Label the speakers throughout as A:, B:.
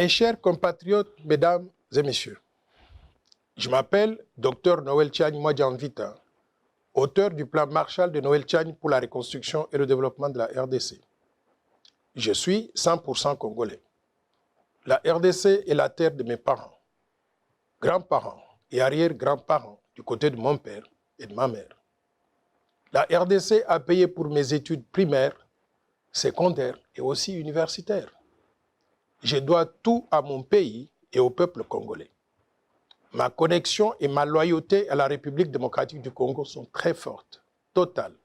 A: Mes chers compatriotes, mesdames et messieurs, je m'appelle Dr Noël Tchagne Mwadjanvita, auteur du plan Marshall de Noël Tchagne pour la reconstruction et le développement de la RDC. Je suis 100% congolais. La RDC est la terre de mes parents, grands-parents et arrière-grands-parents du côté de mon père et de ma mère. La RDC a payé pour mes études primaires, secondaires et aussi universitaires. Je dois tout à mon pays et au peuple congolais. Ma connexion et ma loyauté à la République démocratique du Congo sont très fortes, totales,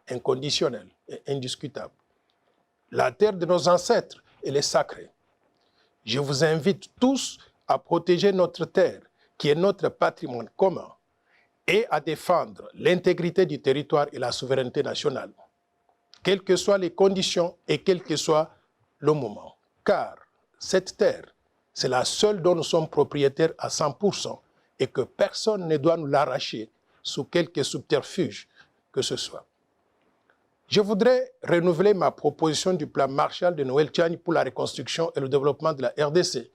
A: inconditionnelles et indiscutables. La terre de nos ancêtres, elle est sacrée. Je vous invite tous à protéger notre terre, qui est notre patrimoine commun, et à défendre l'intégrité du territoire et la souveraineté nationale, quelles que soient les conditions et quel que soit le moment. Car cette terre, c'est la seule dont nous sommes propriétaires à 100% et que personne ne doit nous l'arracher sous quelque subterfuge que ce soit. Je voudrais renouveler ma proposition du plan Marshall de Noël Tchagne pour la reconstruction et le développement de la RDC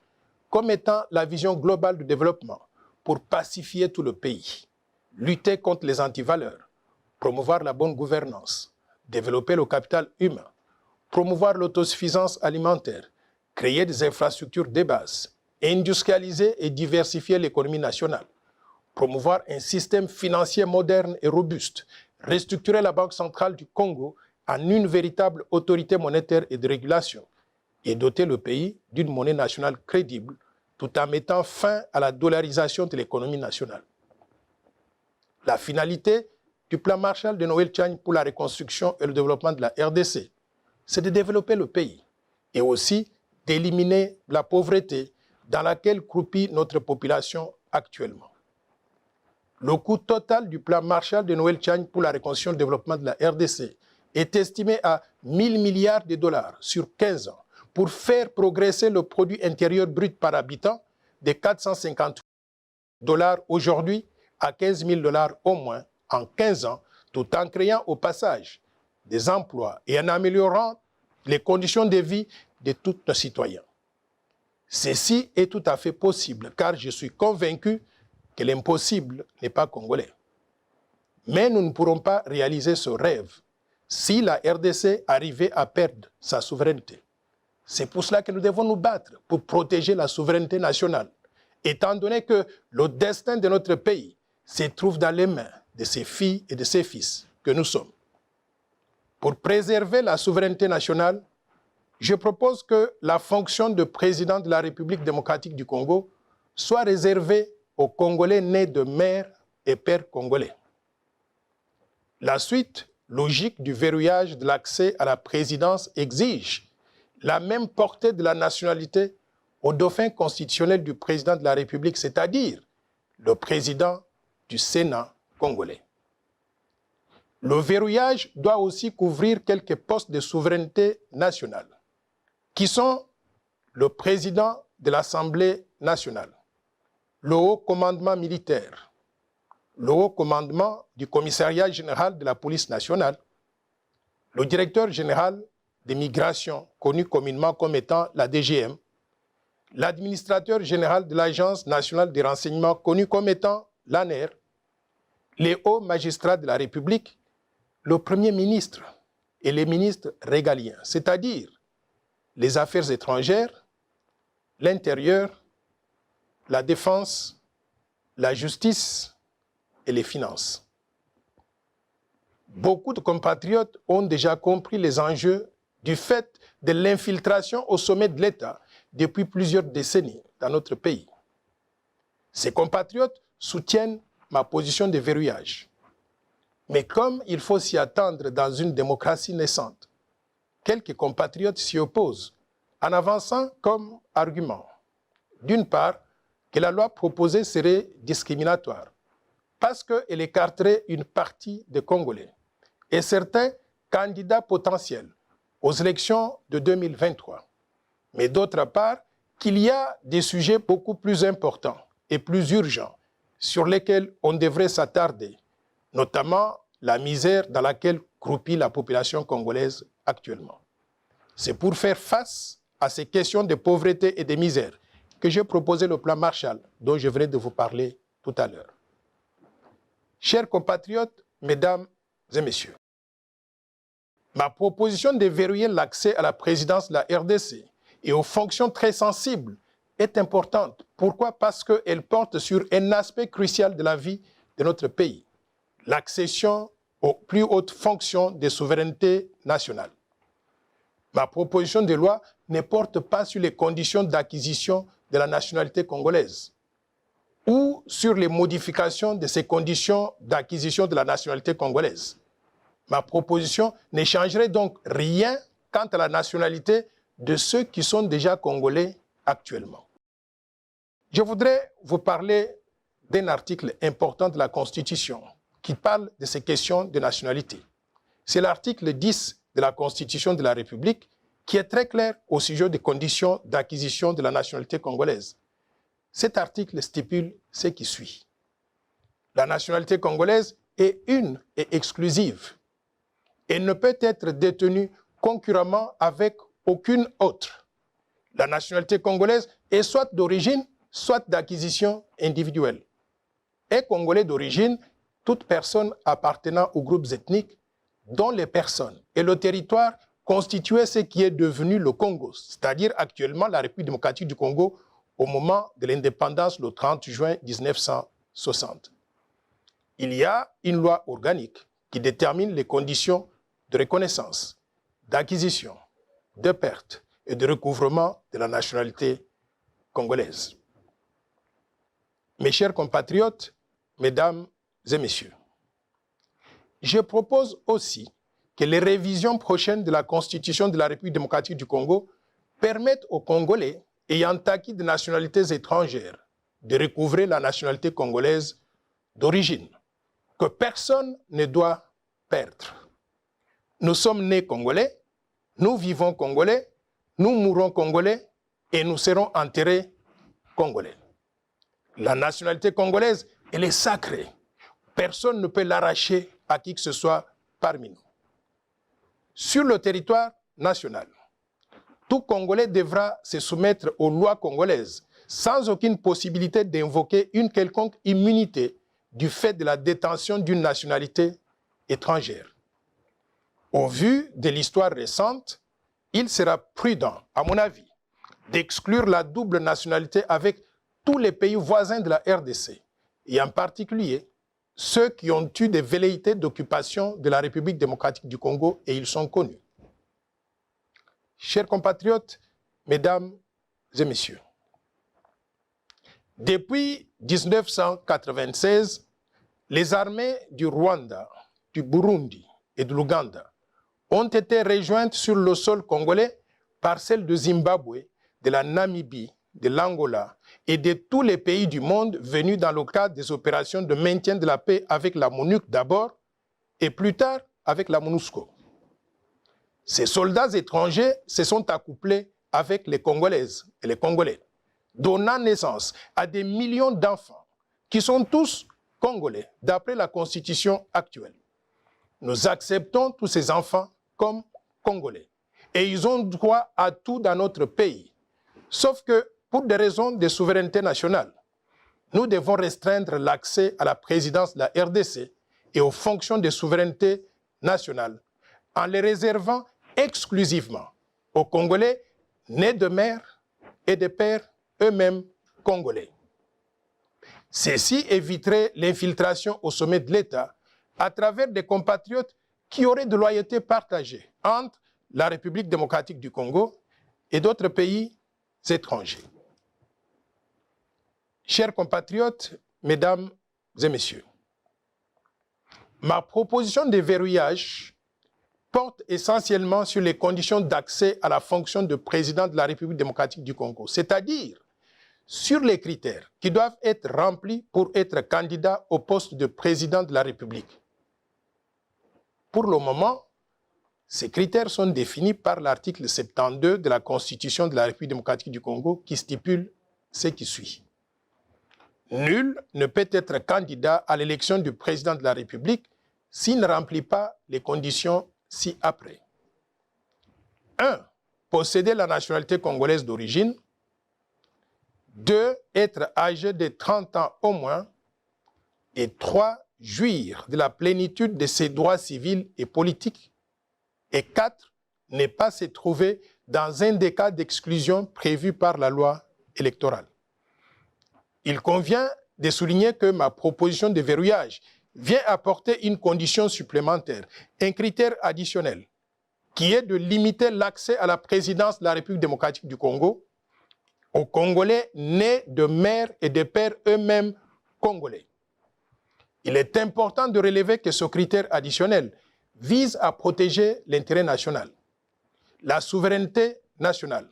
A: comme étant la vision globale du développement pour pacifier tout le pays, lutter contre les antivaleurs, promouvoir la bonne gouvernance, développer le capital humain, promouvoir l'autosuffisance alimentaire, créer des infrastructures de base, industrialiser et diversifier l'économie nationale, promouvoir un système financier moderne et robuste, restructurer la Banque centrale du Congo en une véritable autorité monétaire et de régulation et doter le pays d'une monnaie nationale crédible tout en mettant fin à la dollarisation de l'économie nationale. La finalité du plan Marshall de Noël Tchagne pour la reconstruction et le développement de la RDC, c'est de développer le pays et aussi d'éliminer la pauvreté dans laquelle croupit notre population actuellement. Le coût total du plan Marshall de Noël Tchagne pour la reconstruction et le développement de la RDC est estimé à 1000 milliards de dollars sur 15 ans pour faire progresser le produit intérieur brut par habitant de 450 dollars aujourd'hui à 15 000 dollars au moins en 15 ans, tout en créant au passage des emplois et en améliorant les conditions de vie de tous nos citoyens. Ceci est tout à fait possible car je suis convaincu que l'impossible n'est pas congolais. Mais nous ne pourrons pas réaliser ce rêve si la RDC arrivait à perdre sa souveraineté. C'est pour cela que nous devons nous battre pour protéger la souveraineté nationale, étant donné que le destin de notre pays se trouve dans les mains de ses filles et de ses fils que nous sommes. Pour préserver la souveraineté nationale, je propose que la fonction de président de la République démocratique du Congo soit réservée aux Congolais nés de mère et père congolais. La suite logique du verrouillage de l'accès à la présidence exige la même portée de la nationalité au dauphin constitutionnel du président de la République, c'est-à-dire le président du Sénat congolais. Le verrouillage doit aussi couvrir quelques postes de souveraineté nationale, qui sont le président de l'Assemblée nationale, le haut commandement militaire, le haut commandement du commissariat général de la police nationale, le directeur général des migrations, connu communément comme étant la DGM, l'administrateur général de l'Agence nationale des renseignements, connu comme étant l'ANER, les hauts magistrats de la République, le Premier ministre et les ministres régaliens, c'est-à-dire les affaires étrangères, l'intérieur, la défense, la justice et les finances. Beaucoup de compatriotes ont déjà compris les enjeux du fait de l'infiltration au sommet de l'État depuis plusieurs décennies dans notre pays. Ces compatriotes soutiennent ma position de verrouillage. Mais comme il faut s'y attendre dans une démocratie naissante, quelques compatriotes s'y opposent en avançant comme argument, d'une part, que la loi proposée serait discriminatoire parce qu'elle écarterait une partie des Congolais et certains candidats potentiels aux élections de 2023. Mais d'autre part, qu'il y a des sujets beaucoup plus importants et plus urgents sur lesquels on devrait s'attarder, notamment la misère dans laquelle croupit la population congolaise actuellement. C'est pour faire face à ces questions de pauvreté et de misère que j'ai proposé le plan Marshall, dont je venais de vous parler tout à l'heure. Chers compatriotes, mesdames et messieurs, ma proposition de verrouiller l'accès à la présidence de la RDC et aux fonctions très sensibles est importante. Pourquoi? Parce qu'elle porte sur un aspect crucial de la vie de notre pays, l'accession aux plus hautes fonctions de souveraineté nationale. Ma proposition de loi ne porte pas sur les conditions d'acquisition de la nationalité congolaise ou sur les modifications de ces conditions d'acquisition de la nationalité congolaise. Ma proposition ne changerait donc rien quant à la nationalité de ceux qui sont déjà congolais actuellement. Je voudrais vous parler d'un article important de la Constitution qui parle de ces questions de nationalité. C'est l'article 10 de la Constitution de la République qui est très clair au sujet des conditions d'acquisition de la nationalité congolaise. Cet article stipule ce qui suit. La nationalité congolaise est une et exclusive. Elle ne peut être détenue concurremment avec aucune autre. La nationalité congolaise est soit d'origine, soit d'acquisition individuelle. Est congolais d'origine toute personne appartenant aux groupes ethniques dont les personnes et le territoire constituaient ce qui est devenu le Congo, c'est-à-dire actuellement la République démocratique du Congo au moment de l'indépendance le 30 juin 1960. Il y a une loi organique qui détermine les conditions de reconnaissance, d'acquisition, de perte et de recouvrement de la nationalité congolaise. Mes chers compatriotes, mesdames et messieurs, je propose aussi que les révisions prochaines de la Constitution de la République démocratique du Congo permettent aux Congolais ayant acquis des nationalités étrangères de recouvrer la nationalité congolaise d'origine, que personne ne doit perdre. Nous sommes nés Congolais, nous vivons Congolais, nous mourrons Congolais et nous serons enterrés Congolais. La nationalité congolaise, elle est sacrée. Personne ne peut l'arracher à qui que ce soit parmi nous. Sur le territoire national, tout Congolais devra se soumettre aux lois congolaises sans aucune possibilité d'invoquer une quelconque immunité du fait de la détention d'une nationalité étrangère. Au vu de l'histoire récente, il sera prudent, à mon avis, d'exclure la double nationalité avec tous les pays voisins de la RDC, et en particulier ceux qui ont eu des velléités d'occupation de la République démocratique du Congo, et ils sont connus. Chers compatriotes, mesdames et messieurs, depuis 1996, les armées du Rwanda, du Burundi et de l'Ouganda ont été rejointes sur le sol congolais par celles de Zimbabwe, de la Namibie, de l'Angola et de tous les pays du monde venus dans le cadre des opérations de maintien de la paix avec la MONUC d'abord et plus tard avec la MONUSCO. Ces soldats étrangers se sont accouplés avec les Congolaises et les Congolais, donnant naissance à des millions d'enfants qui sont tous Congolais d'après la Constitution actuelle. Nous acceptons tous ces enfants comme Congolais et ils ont droit à tout dans notre pays. Sauf que, pour des raisons de souveraineté nationale, nous devons restreindre l'accès à la présidence de la RDC et aux fonctions de souveraineté nationale en les réservant exclusivement aux Congolais nés de mère et de père eux-mêmes Congolais. Ceci éviterait l'infiltration au sommet de l'État à travers des compatriotes qui auraient de loyauté partagée entre la République démocratique du Congo et d'autres pays étrangers. Chers compatriotes, mesdames et messieurs, ma proposition de verrouillage porte essentiellement sur les conditions d'accès à la fonction de président de la République démocratique du Congo, c'est-à-dire sur les critères qui doivent être remplis pour être candidat au poste de président de la République. Pour le moment, ces critères sont définis par l'article 72 de la Constitution de la République démocratique du Congo qui stipule ce qui suit. Nul ne peut être candidat à l'élection du président de la République s'il ne remplit pas les conditions ci-après. 1. posséder la nationalité congolaise d'origine. 2. Être âgé de 30 ans au moins. Et 3. Jouir de la plénitude de ses droits civils et politiques. Et 4. Ne pas se trouver dans un des cas d'exclusion prévus par la loi électorale. Il convient de souligner que ma proposition de verrouillage vient apporter une condition supplémentaire, un critère additionnel, qui est de limiter l'accès à la présidence de la République démocratique du Congo aux Congolais nés de mères et de pères eux-mêmes congolais. Il est important de relever que ce critère additionnel vise à protéger l'intérêt national, la souveraineté nationale,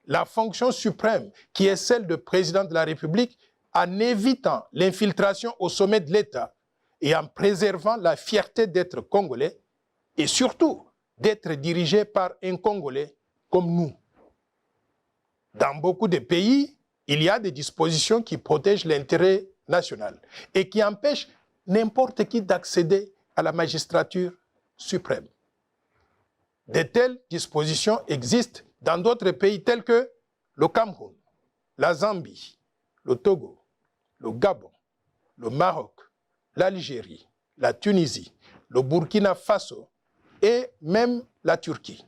A: la fonction suprême qui est celle de président de la République en évitant l'infiltration au sommet de l'État et en préservant la fierté d'être congolais et surtout d'être dirigé par un Congolais comme nous. Dans beaucoup de pays, il y a des dispositions qui protègent l'intérêt national et qui empêchent n'importe qui d'accéder à la magistrature suprême. De telles dispositions existent dans d'autres pays tels que le Cameroun, la Zambie, le Togo, le Gabon, le Maroc, l'Algérie, la Tunisie, le Burkina Faso et même la Turquie.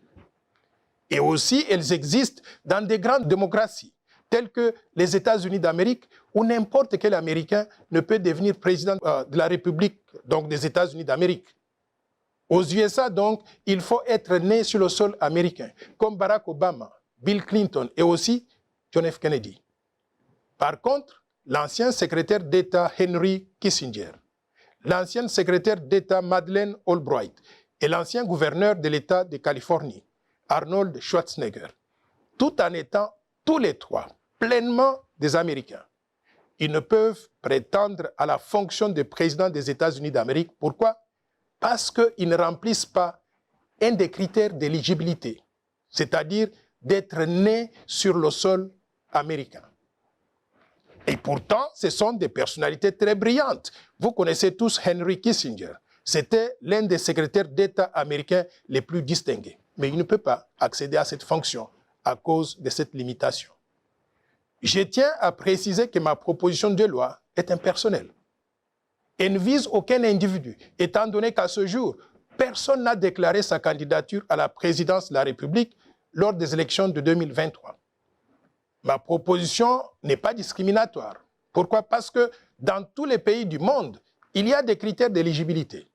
A: Et aussi, elles existent dans des grandes démocraties telles que les États-Unis d'Amérique, où n'importe quel Américain ne peut devenir président de la République, donc des États-Unis d'Amérique. Aux USA, donc, il faut être né sur le sol américain, comme Barack Obama, Bill Clinton et aussi John F. Kennedy. Par contre, l'ancien secrétaire d'État Henry Kissinger, l'ancienne secrétaire d'État Madeleine Albright et l'ancien gouverneur de l'État de Californie, Arnold Schwarzenegger, tout en étant tous les trois pleinement des Américains. Ils ne peuvent prétendre à la fonction de président des États-Unis d'Amérique. Pourquoi? Parce qu'ils ne remplissent pas un des critères d'éligibilité, c'est-à-dire d'être nés sur le sol américain. Et pourtant, ce sont des personnalités très brillantes. Vous connaissez tous Henry Kissinger. C'était l'un des secrétaires d'État américains les plus distingués. Mais il ne peut pas accéder à cette fonction à cause de cette limitation. Je tiens à préciser que ma proposition de loi est impersonnelle. Elle ne vise aucun individu, étant donné qu'à ce jour, personne n'a déclaré sa candidature à la présidence de la République lors des élections de 2023. Ma proposition n'est pas discriminatoire. Pourquoi? Parce que dans tous les pays du monde, il y a des critères d'éligibilité.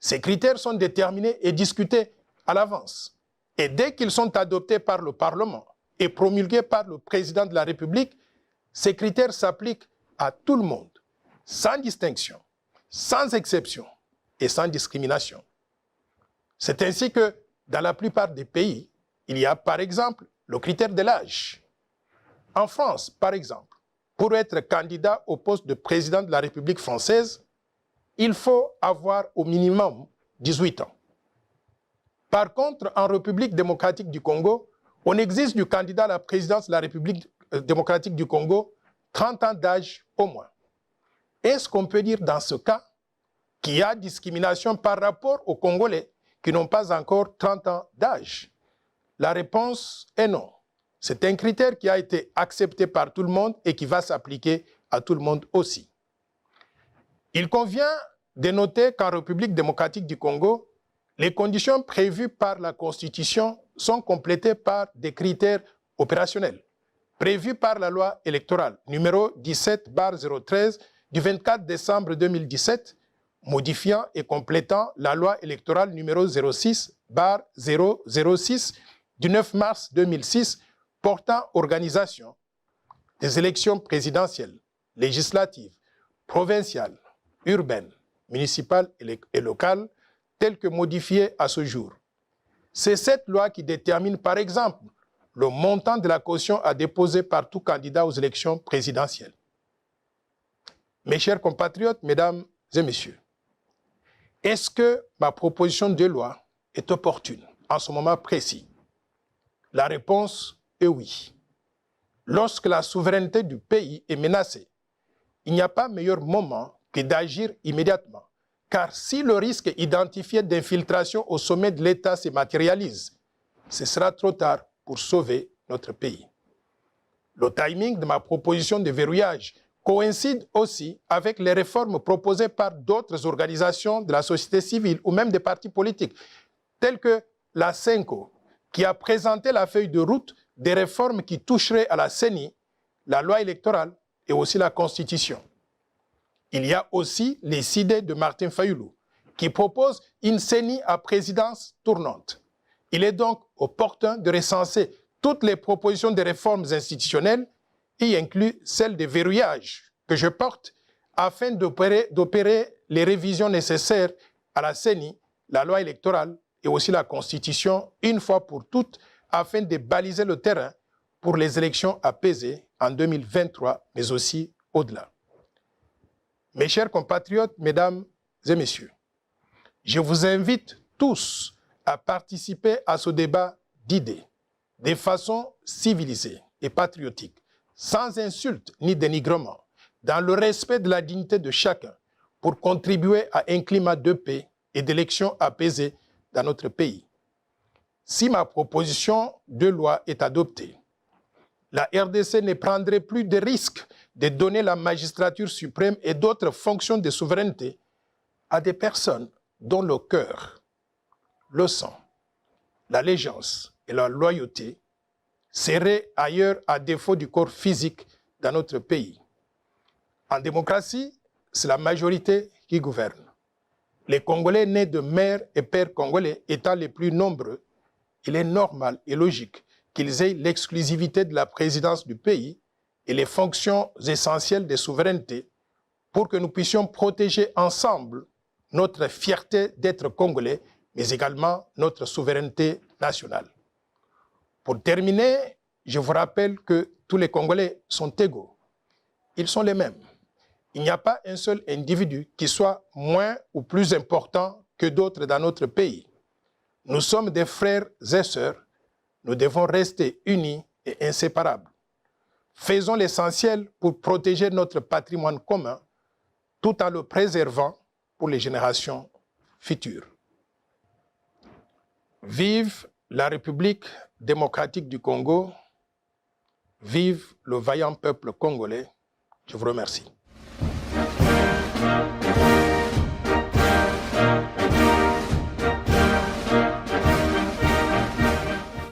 A: Ces critères sont déterminés et discutés à l'avance. Et dès qu'ils sont adoptés par le Parlement et promulgués par le président de la République, ces critères s'appliquent à tout le monde, sans distinction, sans exception et sans discrimination. C'est ainsi que, dans la plupart des pays, il y a par exemple le critère de l'âge. En France, par exemple, pour être candidat au poste de président de la République française, il faut avoir au minimum 18 ans. Par contre, en République démocratique du Congo, on exige du candidat à la présidence de la République démocratique du Congo 30 ans d'âge au moins. Est-ce qu'on peut dire dans ce cas qu'il y a discrimination par rapport aux Congolais qui n'ont pas encore 30 ans d'âge? La réponse est non. C'est un critère qui a été accepté par tout le monde et qui va s'appliquer à tout le monde aussi. Il convient de noter qu'en République démocratique du Congo, les conditions prévues par la Constitution sont complétées par des critères opérationnels, prévus par la loi électorale numéro 17/013 du 24 décembre 2017, modifiant et complétant la loi électorale numéro 06/006 du 9 mars 2006 portant organisation des élections présidentielles, législatives, provinciales, urbaines, municipales et locales, telles que modifiées à ce jour. C'est cette loi qui détermine, par exemple, le montant de la caution à déposer par tout candidat aux élections présidentielles. Mes chers compatriotes, mesdames et messieurs, est-ce que ma proposition de loi est opportune en ce moment précis? La réponse est oui. Lorsque la souveraineté du pays est menacée, il n'y a pas meilleur moment que d'agir immédiatement. Car si le risque identifié d'infiltration au sommet de l'État se matérialise, ce sera trop tard pour sauver notre pays. Le timing de ma proposition de verrouillage coïncide aussi avec les réformes proposées par d'autres organisations de la société civile ou même des partis politiques, tels que la CENCO, qui a présenté la feuille de route des réformes qui toucheraient à la CENI, la loi électorale et aussi la Constitution. Il y a aussi les idées de Martin Fayoulou, qui propose une CENI à présidence tournante. Il est donc opportun de recenser toutes les propositions de réformes institutionnelles, y inclut celle de verrouillage que je porte, afin d'opérer les révisions nécessaires à la CENI, la loi électorale et aussi la Constitution, une fois pour toutes, afin de baliser le terrain pour les élections apaisées en 2023, mais aussi au-delà. Mes chers compatriotes, mesdames et messieurs, je vous invite tous à participer à ce débat d'idées, de façon civilisée et patriotique, sans insulte ni dénigrement, dans le respect de la dignité de chacun, pour contribuer à un climat de paix et d'élections apaisées dans notre pays. Si ma proposition de loi est adoptée, la RDC ne prendrait plus de risque de donner la magistrature suprême et d'autres fonctions de souveraineté à des personnes dont le cœur, le sang, l'allégeance et la loyauté seraient ailleurs à défaut du corps physique dans notre pays. En démocratie, c'est la majorité qui gouverne. Les Congolais nés de mères et pères congolais étant les plus nombreux, il est normal et logique qu'ils aient l'exclusivité de la présidence du pays et les fonctions essentielles de souveraineté pour que nous puissions protéger ensemble notre fierté d'être Congolais, mais également notre souveraineté nationale. Pour terminer, je vous rappelle que tous les Congolais sont égaux. Ils sont les mêmes. Il n'y a pas un seul individu qui soit moins ou plus important que d'autres dans notre pays. Nous sommes des frères et sœurs. Nous devons rester unis et inséparables. Faisons l'essentiel pour protéger notre patrimoine commun tout en le préservant pour les générations futures. Vive la République démocratique du Congo, vive le vaillant peuple congolais. Je vous remercie.